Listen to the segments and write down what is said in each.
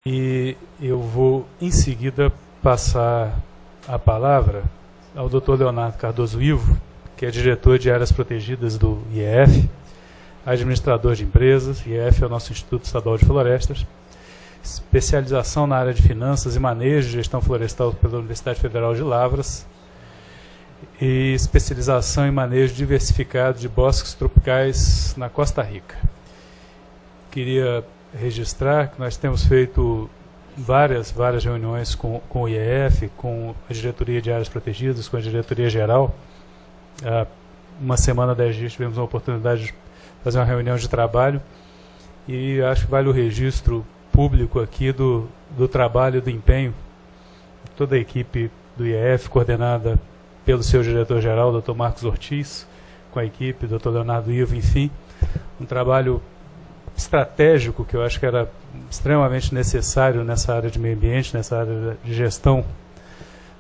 E eu vou, em seguida, passar a palavra ao Dr. Leonardo Cardoso Ivo, que é diretor de áreas protegidas do IEF, administrador de empresas. IEF é o nosso Instituto Estadual de Florestas, especialização na área de finanças e manejo de gestão florestal pela Universidade Federal de Lavras, e especialização em manejo diversificado de bosques tropicais na Costa Rica. Queria registrar que nós temos feito várias reuniões com o IEF, com a diretoria de áreas protegidas, com a diretoria geral. Há uma semana, 10 dias, tivemos uma oportunidade de fazer uma reunião de trabalho, e acho que vale o registro público aqui do trabalho e do empenho de toda a equipe do IEF, coordenada pelo seu diretor-geral, Dr. Marcos Ortiz, com a equipe, Dr. Leonardo Ivo, enfim, um trabalho estratégico que eu acho que era extremamente necessário nessa área de meio ambiente, nessa área de gestão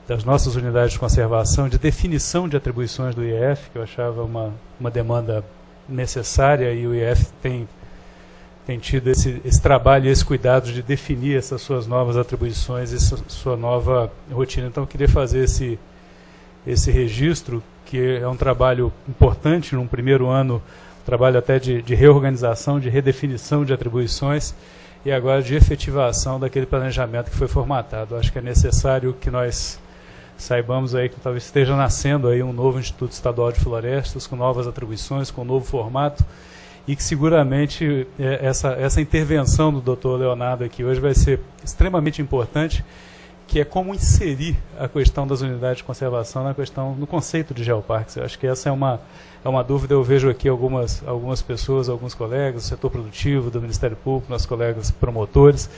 das nossas unidades de conservação, de definição de atribuições do IEF, que eu achava uma demanda necessária, e o IEF tem tido esse trabalho e esse cuidado de definir essas suas novas atribuições, essa sua nova rotina. Então eu queria fazer esse registro, que é um trabalho importante num primeiro ano, trabalho até de reorganização, de redefinição de atribuições, e agora de efetivação daquele planejamento que foi formatado. Acho que é necessário que nós saibamos aí que talvez esteja nascendo aí um novo Instituto Estadual de Florestas, com novas atribuições, com um novo formato, e que seguramente essa intervenção do Dr. Leonardo aqui hoje vai ser extremamente importante, que é como inserir a questão das unidades de conservação no conceito de geoparques. Eu acho que essa é uma dúvida. Eu vejo aqui algumas pessoas, alguns colegas do setor produtivo, do Ministério Público, nossos colegas promotores,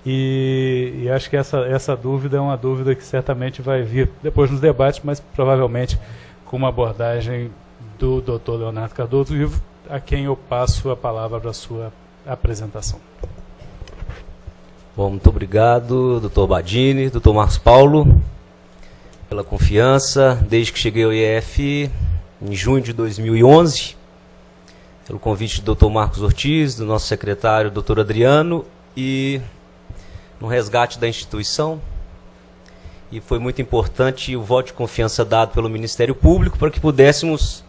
e acho que essa dúvida é uma dúvida que certamente vai vir depois nos debates, mas provavelmente com uma abordagem do Dr. Leonardo Cardoso Ivo, a quem eu passo a palavra para a sua apresentação. Bom, muito obrigado, Dr. Badini, Dr. Marcos Paulo, pela confiança. Desde que cheguei ao IEF, em junho de 2011, pelo convite do Dr. Marcos Ortiz, do nosso secretário, Dr. Adriano, e no resgate da instituição. E foi muito importante o voto de confiança dado pelo Ministério Público para que pudéssemos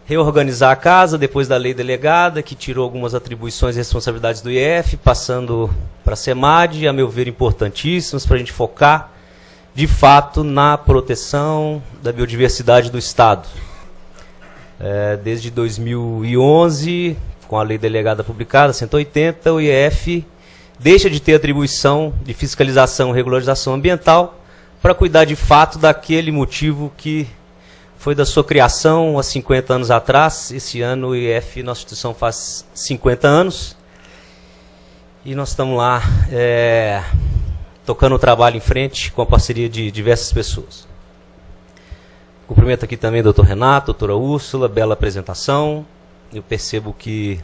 reorganizar a casa depois da lei delegada, que tirou algumas atribuições e responsabilidades do IEF, passando para a SEMAD, a meu ver, importantíssimas para a gente focar, de fato, na proteção da biodiversidade do Estado. Desde 2011, com a lei delegada publicada, 180, o IEF deixa de ter atribuição de fiscalização e regularização ambiental para cuidar, de fato, daquele motivo que foi da sua criação há 50 anos atrás. Esse ano o IEF, nossa instituição, faz 50 anos. E nós estamos lá tocando o trabalho em frente com a parceria de diversas pessoas. Cumprimento aqui também o Dr. Renato, a doutora Úrsula, bela apresentação. Eu percebo que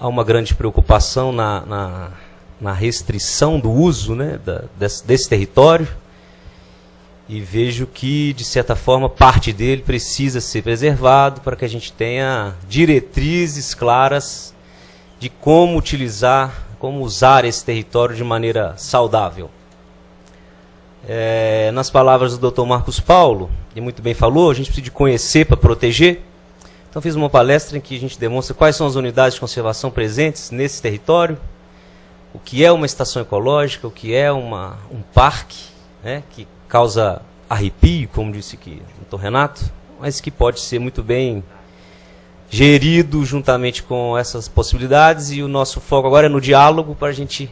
há uma grande preocupação na restrição do uso, né, desse território. E vejo que, de certa forma, parte dele precisa ser preservado para que a gente tenha diretrizes claras de como utilizar, como usar esse território de maneira saudável. Nas palavras do Dr. Marcos Paulo, que muito bem falou, a gente precisa de conhecer para proteger. Então fiz uma palestra em que a gente demonstra quais são as unidades de conservação presentes nesse território, o que é uma estação ecológica, o que é um parque, né, que causa arrepio, como disse aqui o Dr. Renato, mas que pode ser muito bem gerido juntamente com essas possibilidades, e o nosso foco agora é no diálogo, para a gente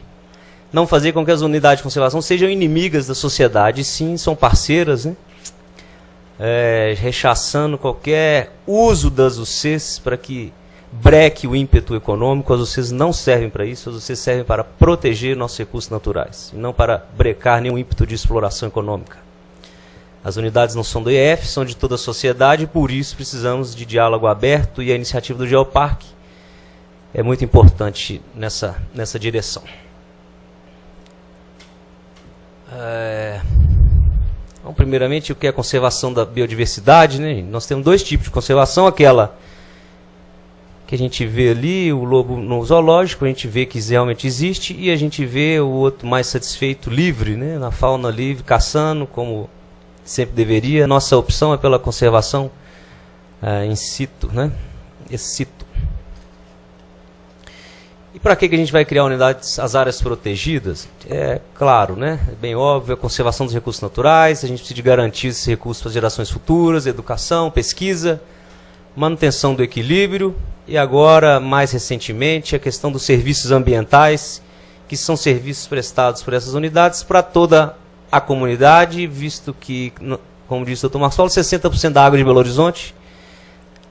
não fazer com que as unidades de conservação sejam inimigas da sociedade, sim, são parceiras, né? Rechaçando qualquer uso das UCs para que breque o ímpeto econômico. As UCs não servem para isso, as UCs servem para proteger nossos recursos naturais, e não para brecar nenhum ímpeto de exploração econômica. As unidades não são do IEF, são de toda a sociedade, e por isso precisamos de diálogo aberto, e a iniciativa do Geoparque é muito importante nessa direção. Bom, primeiramente, o que é a conservação da biodiversidade, né? Nós temos dois tipos de conservação, aquela que a gente vê ali, o lobo no zoológico, a gente vê que realmente existe, e a gente vê o outro mais satisfeito, livre, né, na fauna livre, caçando, como sempre deveria. Nossa opção é pela conservação in situ, né, ex situ. E para que a gente vai criar unidades, as áreas protegidas? É claro, né? É bem óbvio, a conservação dos recursos naturais, a gente precisa de garantir esses recursos para gerações futuras, educação, pesquisa, manutenção do equilíbrio, e agora, mais recentemente, a questão dos serviços ambientais, que são serviços prestados por essas unidades para toda a comunidade, visto que, como disse o Dr. Marcos Paulo, 60% da água de Belo Horizonte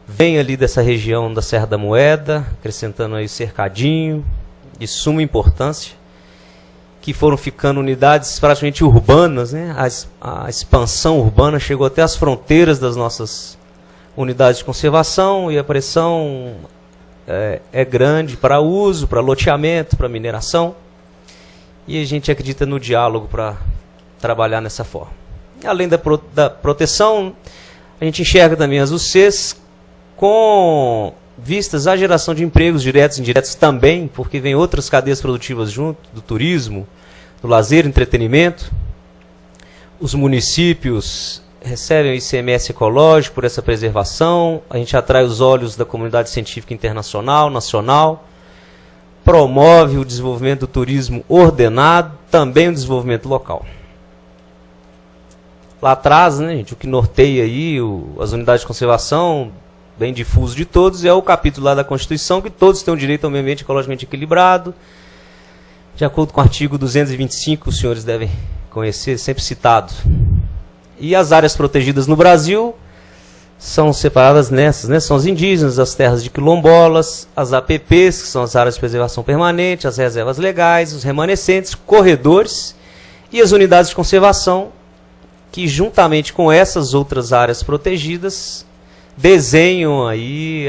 vem ali dessa região da Serra da Moeda, acrescentando aí o cercadinho, de suma importância, que foram ficando unidades praticamente urbanas, né? A expansão urbana chegou até as fronteiras das nossas unidades de conservação, e a pressão é grande para uso, para loteamento, para mineração, e a gente acredita no diálogo para trabalhar nessa forma. Além da proteção, a gente enxerga também as UCs com vistas à geração de empregos diretos e indiretos também, porque vem outras cadeias produtivas junto, do turismo, do lazer, entretenimento. Os municípios recebem o ICMS ecológico por essa preservação, a gente atrai os olhos da comunidade científica internacional, nacional, promove o desenvolvimento do turismo ordenado, também o desenvolvimento local. Lá atrás, né, gente, o que norteia aí as unidades de conservação, bem difuso de todos, é o capítulo lá da Constituição, que todos têm o direito ao meio ambiente ecologicamente equilibrado, de acordo com o artigo 225, os senhores devem conhecer, sempre citado. E as áreas protegidas no Brasil são separadas nessas, né? São os indígenas, as terras de quilombolas, as APPs, que são as áreas de preservação permanente, as reservas legais, os remanescentes, corredores e as unidades de conservação, que juntamente com essas outras áreas protegidas desenham aí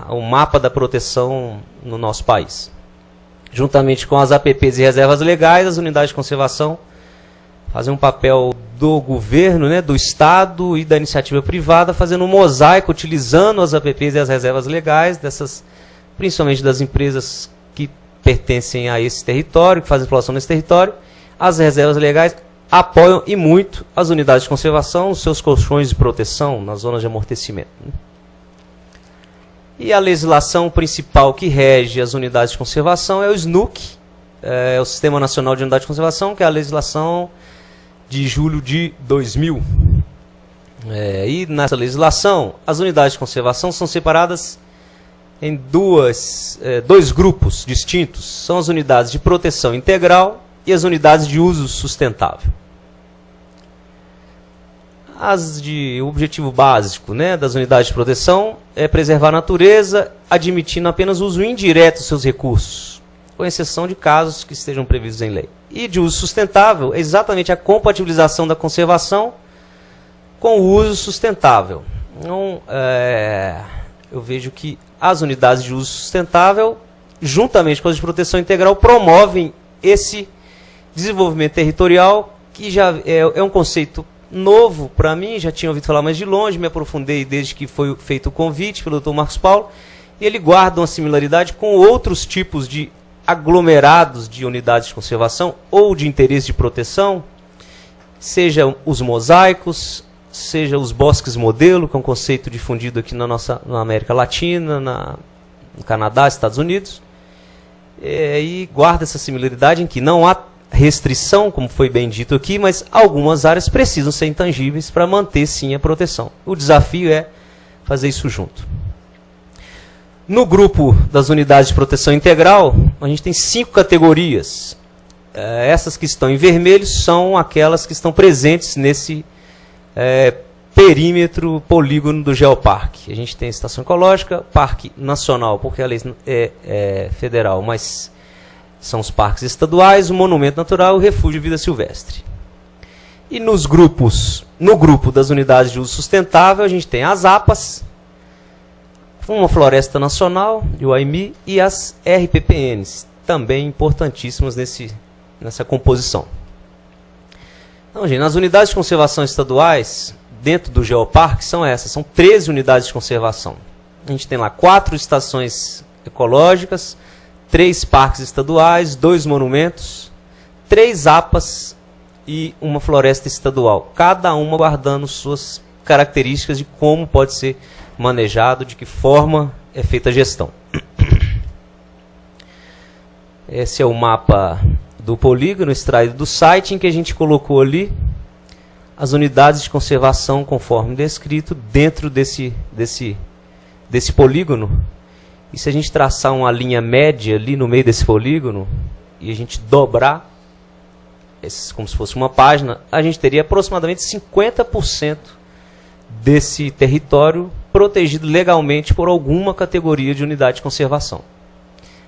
o mapa da proteção no nosso país. Juntamente com as APPs e reservas legais, as unidades de conservação fazem um papel do governo, né, do Estado e da iniciativa privada, fazendo um mosaico, utilizando as APPs e as reservas legais, principalmente das empresas que pertencem a esse território, que fazem exploração nesse território. As reservas legais apoiam e muito as unidades de conservação, os seus colchões de proteção nas zonas de amortecimento. E a legislação principal que rege as unidades de conservação é o SNUC, é o Sistema Nacional de Unidades de Conservação, que é a legislação de julho de 2000. E nessa legislação, as unidades de conservação são separadas em dois grupos distintos. São as unidades de proteção integral e as unidades de uso sustentável. O objetivo básico, né, das unidades de proteção é preservar a natureza, admitindo apenas o uso indireto dos seus recursos, com exceção de casos que estejam previstos em lei. E de uso sustentável é exatamente a compatibilização da conservação com o uso sustentável. Então, eu vejo que as unidades de uso sustentável, juntamente com as de proteção integral, promovem esse desenvolvimento territorial, que já é um conceito novo para mim, já tinha ouvido falar mais de longe, me aprofundei desde que foi feito o convite pelo Dr. Marcos Paulo, e ele guarda uma similaridade com outros tipos de aglomerados de unidades de conservação ou de interesse de proteção, seja os mosaicos, seja os bosques modelo, que é um conceito difundido aqui na América Latina, no Canadá, Estados Unidos, e guarda essa similaridade em que não há restrição, como foi bem dito aqui, mas algumas áreas precisam ser intangíveis para manter, sim, a proteção. O desafio é fazer isso junto. No grupo das unidades de proteção integral, a gente tem 5 categorias. Essas que estão em vermelho são aquelas que estão presentes nesse perímetro, polígono do Geoparque. A gente tem a Estação Ecológica, Parque Nacional, porque a lei é federal, mas são os parques estaduais, o Monumento Natural e o Refúgio de Vida Silvestre. E no grupo das unidades de uso sustentável, a gente tem as APAs, uma Floresta Nacional, o AIMI, e as RPPNs, também importantíssimas nessa composição. Então, gente, nas unidades de conservação estaduais, dentro do Geoparque, são 13 unidades de conservação. A gente tem lá 4 estações ecológicas, 3 parques estaduais, 2 monumentos, 3 APAs e uma floresta estadual. Cada uma guardando suas características de como pode ser manejado, de que forma é feita a gestão. Esse é o mapa do polígono extraído do site, em que a gente colocou ali as unidades de conservação conforme descrito dentro desse polígono. E se a gente traçar uma linha média ali no meio desse polígono e a gente dobrar, como se fosse uma página, a gente teria aproximadamente 50% desse território protegido legalmente por alguma categoria de unidade de conservação.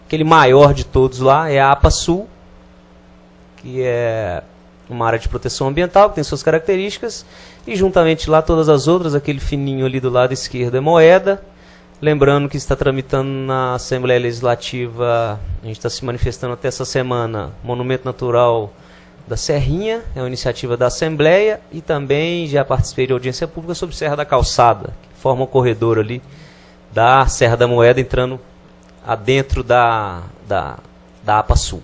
Aquele maior de todos lá é a APA Sul, que é uma área de proteção ambiental, que tem suas características, e juntamente lá todas as outras, aquele fininho ali do lado esquerdo é Moeda. Lembrando que está tramitando na Assembleia Legislativa, a gente está se manifestando até essa semana, Monumento Natural da Serrinha, é uma iniciativa da Assembleia, e também já participei de audiência pública sobre Serra da Calçada, que forma o corredor ali da Serra da Moeda, entrando adentro da APA Sul.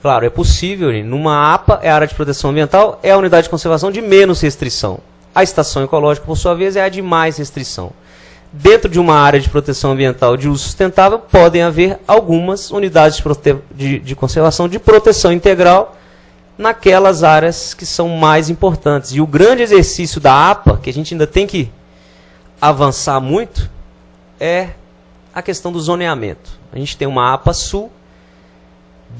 Claro, é possível, numa APA, é a área de proteção ambiental, é a unidade de conservação de menos restrição. A estação ecológica, por sua vez, é a de mais restrição. Dentro de uma área de proteção ambiental de uso sustentável, podem haver algumas unidades de conservação de proteção integral naquelas áreas que são mais importantes. E o grande exercício da APA, que a gente ainda tem que avançar muito, é a questão do zoneamento. A gente tem uma APA Sul,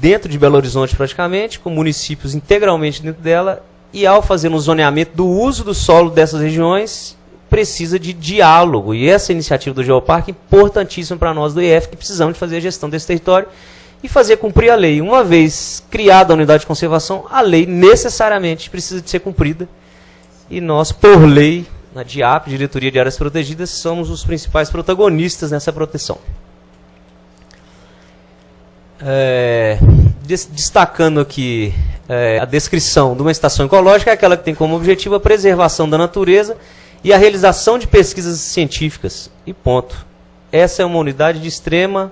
dentro de Belo Horizonte praticamente, com municípios integralmente dentro dela, e ao fazer um zoneamento do uso do solo dessas regiões, precisa de diálogo. E essa iniciativa do Geoparque é importantíssima para nós do IF, que precisamos de fazer a gestão desse território e fazer cumprir a lei. Uma vez criada a unidade de conservação, a lei necessariamente precisa de ser cumprida. E nós, por lei, na DIAP, Diretoria de Áreas Protegidas, somos os principais protagonistas nessa proteção. Destacando aqui a descrição de uma estação ecológica, é aquela que tem como objetivo a preservação da natureza e a realização de pesquisas científicas. E ponto. Essa é uma unidade de extrema,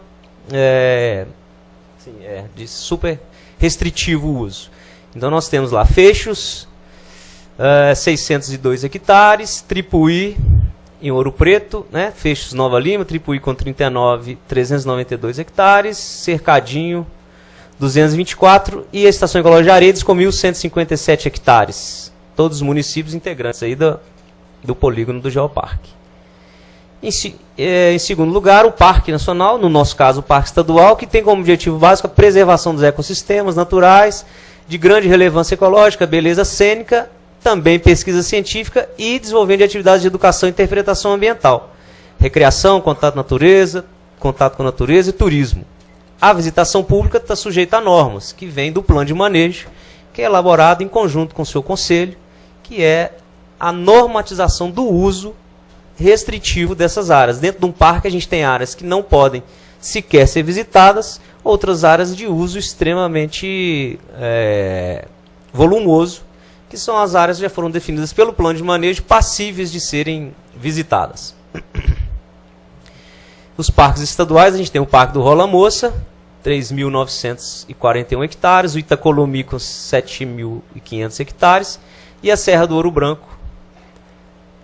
de super restritivo uso. Então nós temos lá Fechos, 602 hectares, Tripuí, em Ouro Preto, né? Fechos Nova Lima, Tripuí com 392 hectares, Cercadinho, 224, e a Estação Ecológica de Aredes com 1.157 hectares. Todos os municípios integrantes aí do polígono do Geoparque. Em segundo lugar, o Parque Nacional, no nosso caso o Parque Estadual, que tem como objetivo básico a preservação dos ecossistemas naturais, de grande relevância ecológica, beleza cênica, também pesquisa científica e desenvolvimento de atividades de educação e interpretação ambiental. Recreação, contato com a natureza e turismo. A visitação pública está sujeita a normas, que vem do plano de manejo, que é elaborado em conjunto com o seu conselho, que é a normatização do uso restritivo dessas áreas. Dentro de um parque a gente tem áreas que não podem sequer ser visitadas, outras áreas de uso extremamente volumoso, que são as áreas que já foram definidas pelo plano de manejo, passíveis de serem visitadas. Os parques estaduais, a gente tem o Parque do Rola Moça, 3.941 hectares, o Itacolomi com 7.500 hectares, e a Serra do Ouro Branco,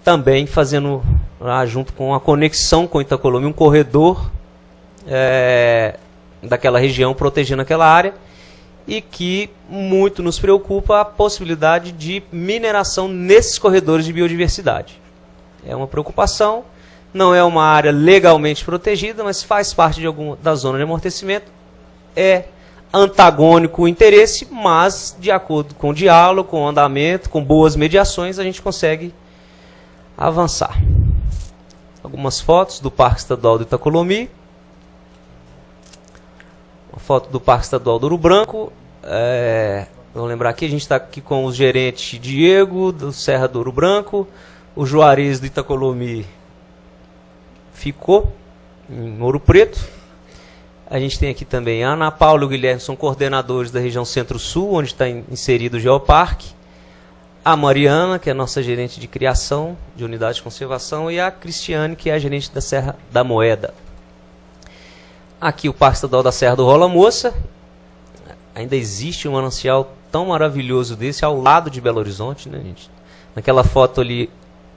também fazendo, junto com a conexão com o Itacolomi, um corredor daquela região, protegendo aquela área, e que muito nos preocupa a possibilidade de mineração nesses corredores de biodiversidade. É uma preocupação, não é uma área legalmente protegida, mas faz parte da zona de amortecimento, é antagônico o interesse, mas de acordo com o diálogo, com o andamento, com boas mediações, a gente consegue avançar. Algumas fotos do Parque Estadual do Itacolomi. Uma foto do Parque Estadual do Ouro Branco. Vamos lembrar aqui, a gente está aqui com o gerente Diego, do Serra do Ouro Branco. O Juarez do Itacolomi ficou em Ouro Preto. A gente tem aqui também a Ana Paula e o Guilherme, são coordenadores da região Centro-Sul, onde está inserido o Geoparque. a Mariana, que é a nossa gerente de criação, de unidade de conservação, e a Cristiane, que é a gerente da Serra da Moeda. Aqui o Parque Estadual da Serra do Rola Moça. Ainda existe um manancial tão maravilhoso desse ao lado de Belo Horizonte, né, gente? Naquela foto ali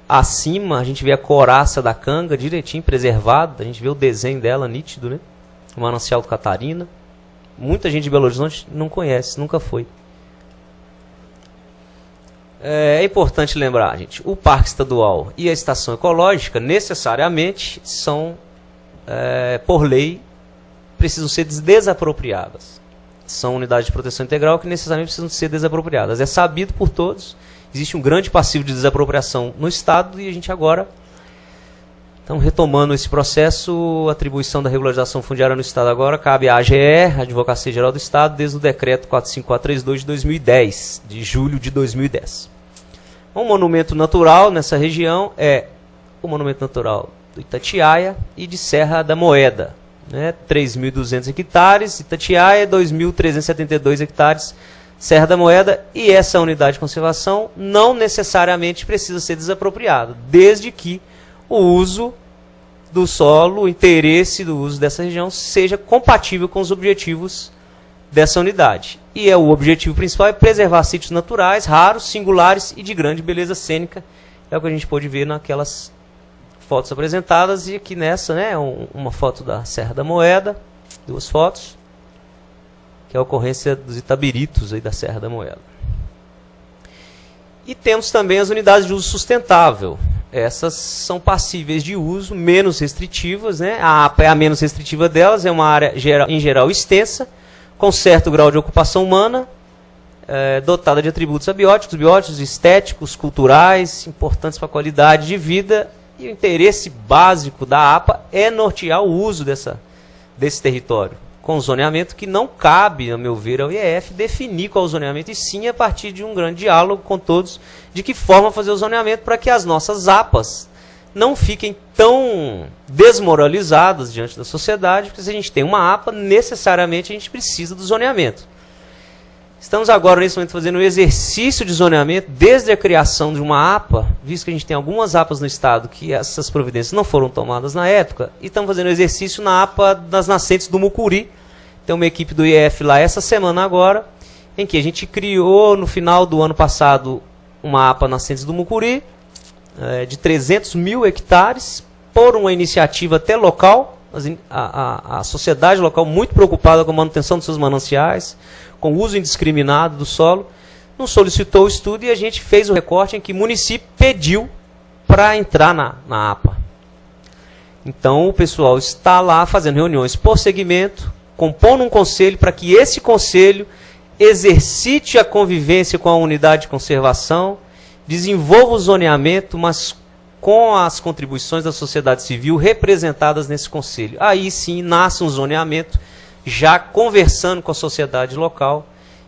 acima, a gente vê a coraça da canga direitinho, preservada. A gente vê o desenho dela nítido, né? O manancial do Catarina. Muita gente de Belo Horizonte não conhece, nunca foi. É importante lembrar, gente, o Parque Estadual e a Estação Ecológica necessariamente são, por lei, precisam ser desapropriadas. São unidades de proteção integral que necessariamente precisam ser desapropriadas. É sabido por todos, existe um grande passivo de desapropriação no Estado e a gente agora está retomando esse processo. A atribuição da regularização fundiária no Estado agora cabe à AGE, a Advocacia Geral do Estado, desde o decreto 45432 de 2010, de julho de 2010. Um monumento natural nessa região é o monumento natural do Itatiaia e de Serra da Moeda, né? 3.200 hectares, Itatiaia, 2.372 hectares, Serra da Moeda, e essa unidade de conservação não necessariamente precisa ser desapropriada, desde que o uso do solo, o interesse do uso dessa região seja compatível com os objetivos dessa unidade. E o objetivo principal é preservar sítios naturais, raros, singulares e de grande beleza cênica. É o que a gente pôde ver naquelas fotos apresentadas. E aqui nessa, né, uma foto da Serra da Moeda, duas fotos, que é a ocorrência dos itabiritos aí da Serra da Moeda. E temos também as unidades de uso sustentável. Essas são passíveis de uso, menos restritivas, né? A APA é a menos restritiva delas, é uma área em geral extensa, com certo grau de ocupação humana, dotada de atributos abióticos, bióticos, estéticos, culturais, importantes para a qualidade de vida. E o interesse básico da APA é nortear o uso desse território, com zoneamento que não cabe, a meu ver, ao IEF definir qual é o zoneamento, e sim a partir de um grande diálogo com todos, de que forma fazer o zoneamento para que as nossas APAs não fiquem tão desmoralizadas diante da sociedade, porque se a gente tem uma APA, necessariamente a gente precisa do zoneamento. Estamos agora, nesse momento, fazendo um exercício de zoneamento desde a criação de uma APA, visto que a gente tem algumas APAs no Estado que essas providências não foram tomadas na época, e estamos fazendo um exercício na APA das nascentes do Mucuri. Tem uma equipe do IEF lá essa semana agora, em que a gente criou, no final do ano passado, uma APA nascentes do Mucuri, de 300 mil hectares, por uma iniciativa até local, a sociedade local muito preocupada com a manutenção dos seus mananciais, com o uso indiscriminado do solo, nos solicitou o estudo e a gente fez o recorte em que o município pediu para entrar na APA. Então o pessoal está lá fazendo reuniões por segmento, compondo um conselho para que esse conselho exercite a convivência com a unidade de conservação, desenvolva o zoneamento, mas com as contribuições da sociedade civil representadas nesse conselho. Aí sim nasce um zoneamento, já conversando com a sociedade local,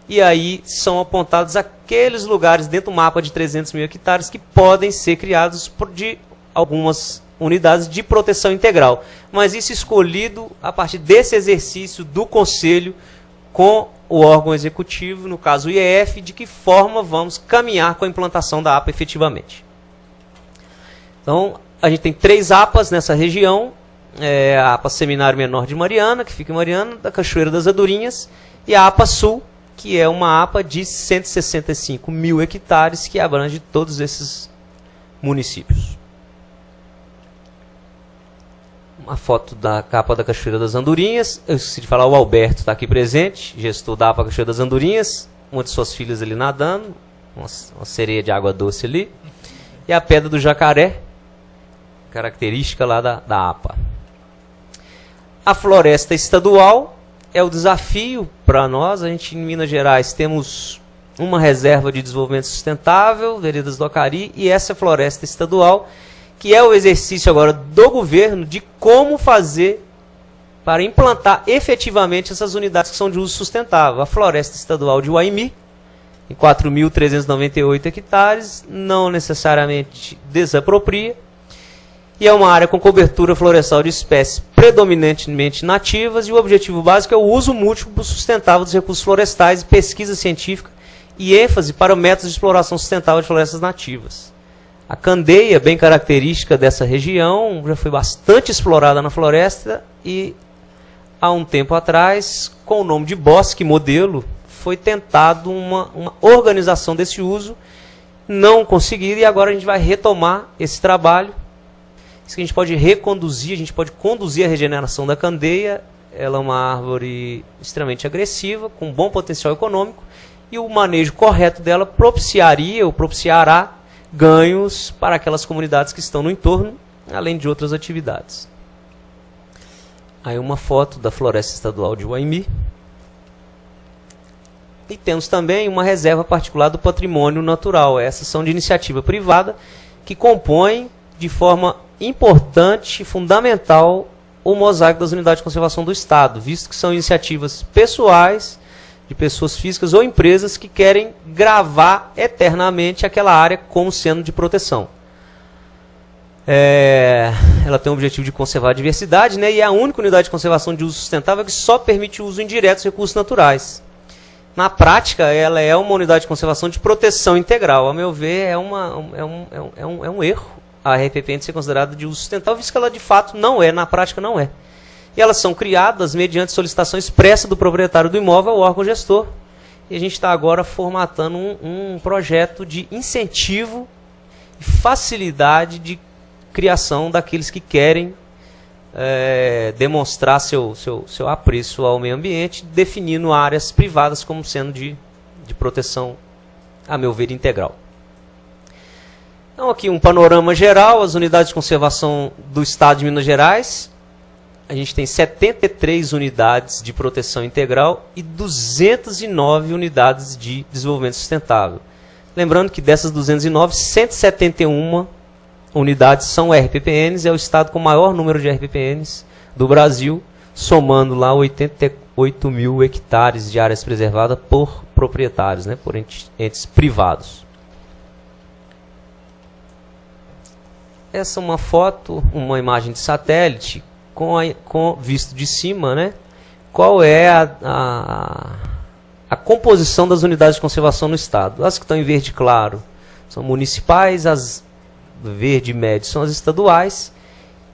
e aí são apontados aqueles lugares dentro do mapa de 300 mil hectares que podem ser criados de algumas unidades de proteção integral. Mas isso escolhido a partir desse exercício do conselho com o órgão executivo, no caso o IEF, de que forma vamos caminhar com a implantação da APA efetivamente. Então, a gente tem 3 APAs nessa região, a APA Seminário Menor de Mariana, que fica em Mariana, da Cachoeira das Andorinhas, e a APA Sul, que é uma APA de 165 mil hectares, que abrange todos esses municípios. Uma foto da capa da Cachoeira das Andorinhas. Eu esqueci de falar, o Alberto está aqui presente, gestor da APA Cachoeira das Andorinhas, uma de suas filhas ali nadando, uma sereia de água doce ali, e a Pedra do Jacaré, característica lá da APA. A floresta estadual é o desafio para nós. A gente, em Minas Gerais, temos uma reserva de desenvolvimento sustentável, Veredas do Acari, e essa floresta estadual, que é o exercício agora do governo de como fazer para implantar efetivamente essas unidades que são de uso sustentável. A floresta estadual de Uaimi, em 4.398 hectares, não necessariamente desapropria, e é uma área com cobertura florestal de espécies predominantemente nativas, e o objetivo básico é o uso múltiplo sustentável dos recursos florestais, pesquisa científica e ênfase para métodos de exploração sustentável de florestas nativas. A candeia, bem característica dessa região, já foi bastante explorada na floresta e, há um tempo atrás, com o nome de bosque modelo, foi tentado uma organização desse uso, não conseguiram, e agora a gente vai retomar esse trabalho. Isso que a gente pode reconduzir, a gente pode conduzir a regeneração da candeia. Ela é uma árvore extremamente agressiva, com bom potencial econômico, e o manejo correto dela propiciaria ou propiciará ganhos para aquelas comunidades que estão no entorno, além de outras atividades. Aí uma foto da Floresta Estadual de Uaimi. E temos também uma reserva particular do patrimônio natural. Essas são de iniciativa privada, que compõem de forma importante e fundamental o mosaico das unidades de conservação do Estado, visto que são iniciativas pessoais, de pessoas físicas ou empresas que querem gravar eternamente aquela área como sendo de proteção. Ela tem o objetivo de conservar a diversidade, né, e é a única unidade de conservação de uso sustentável que só permite o uso indireto dos recursos naturais. Na prática, ela é uma unidade de conservação de proteção integral. A meu ver, é um erro a RPPN ser considerada de uso sustentável, visto que ela de fato não é, na prática não é. E elas são criadas mediante solicitação expressa do proprietário do imóvel ao órgão gestor. E a gente está agora formatando um projeto de incentivo e facilidade de criação daqueles que querem demonstrar seu apreço ao meio ambiente, definindo áreas privadas como sendo de proteção, a meu ver, integral. Então, aqui um panorama geral, as unidades de conservação do Estado de Minas Gerais. A gente tem 73 unidades de proteção integral e 209 unidades de desenvolvimento sustentável. Lembrando que dessas 209, 171 unidades são RPPNs, é o estado com o maior número de RPPNs do Brasil, somando lá 88 mil hectares de áreas preservadas por proprietários, né, por entes privados. Essa é uma foto, uma imagem de satélite, com visto de cima, né, qual é a composição das unidades de conservação no estado. As que estão em verde claro são municipais, as verde médio são as estaduais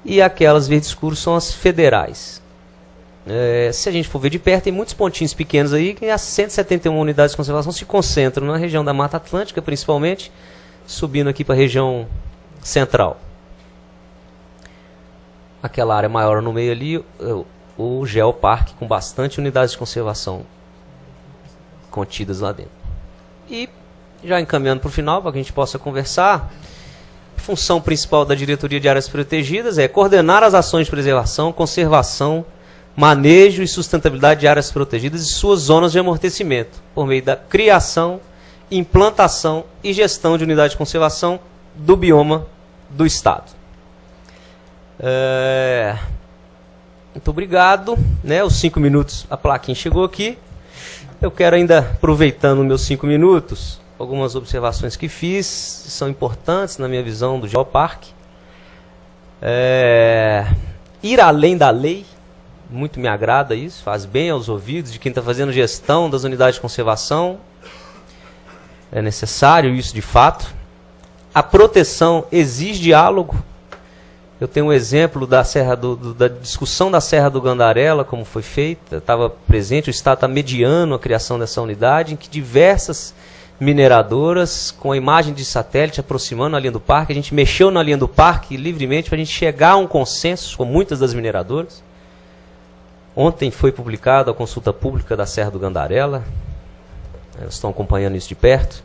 e aquelas verde escuro são as federais. Se a gente for ver de perto, tem muitos pontinhos pequenos aí, que as 171 unidades de conservação se concentram na região da Mata Atlântica, principalmente, subindo aqui para a região central. Aquela área maior no meio ali, o Geoparque, com bastante unidades de conservação contidas lá dentro. E, já encaminhando para o final, para que a gente possa conversar, a função principal da Diretoria de Áreas Protegidas é coordenar as ações de preservação, conservação, manejo e sustentabilidade de áreas protegidas e suas zonas de amortecimento, por meio da criação, implantação e gestão de unidades de conservação do bioma do Estado. Muito obrigado, né? Os 5 minutos, a plaquinha chegou aqui. Eu quero ainda, aproveitando meus 5 minutos, algumas observações que fiz, são importantes na minha visão do Geoparque. Ir além da lei, muito me agrada isso, faz bem aos ouvidos de quem está fazendo gestão das unidades de conservação. É necessário isso de fato. A proteção exige diálogo. Eu tenho um exemplo da discussão da Serra do Gandarela, como foi feita. Eu estava presente, o Estado está mediando a criação dessa unidade, em que diversas mineradoras, com a imagem de satélite aproximando a linha do parque, a gente mexeu na linha do parque livremente para a gente chegar a um consenso com muitas das mineradoras. Ontem foi publicada a consulta pública da Serra do Gandarela. Elas estão acompanhando isso de perto.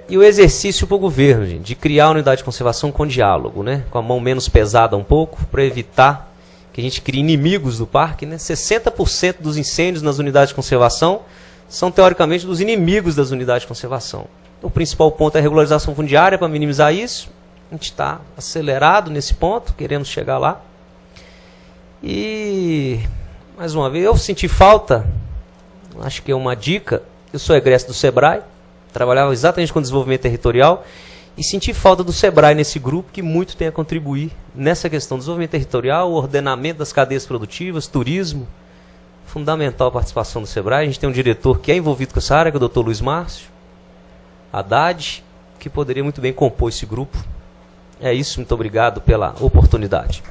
E o exercício para o governo, gente, de criar a unidade de conservação com diálogo, né, com a mão menos pesada um pouco, para evitar que a gente crie inimigos do parque. Né, 60% dos incêndios nas unidades de conservação são, teoricamente, dos inimigos das unidades de conservação. O principal ponto é a regularização fundiária, para minimizar isso. A gente está acelerado nesse ponto, queremos chegar lá. E, mais uma vez, eu senti falta, acho que é uma dica, eu sou egresso do SEBRAE, trabalhava exatamente com desenvolvimento territorial, e senti falta do SEBRAE nesse grupo, que muito tem a contribuir nessa questão do desenvolvimento territorial, o ordenamento das cadeias produtivas, turismo, fundamental a participação do SEBRAE. A gente tem um diretor que é envolvido com essa área, que é o Dr. Luiz Márcio Haddad, que poderia muito bem compor esse grupo. É isso, muito obrigado pela oportunidade.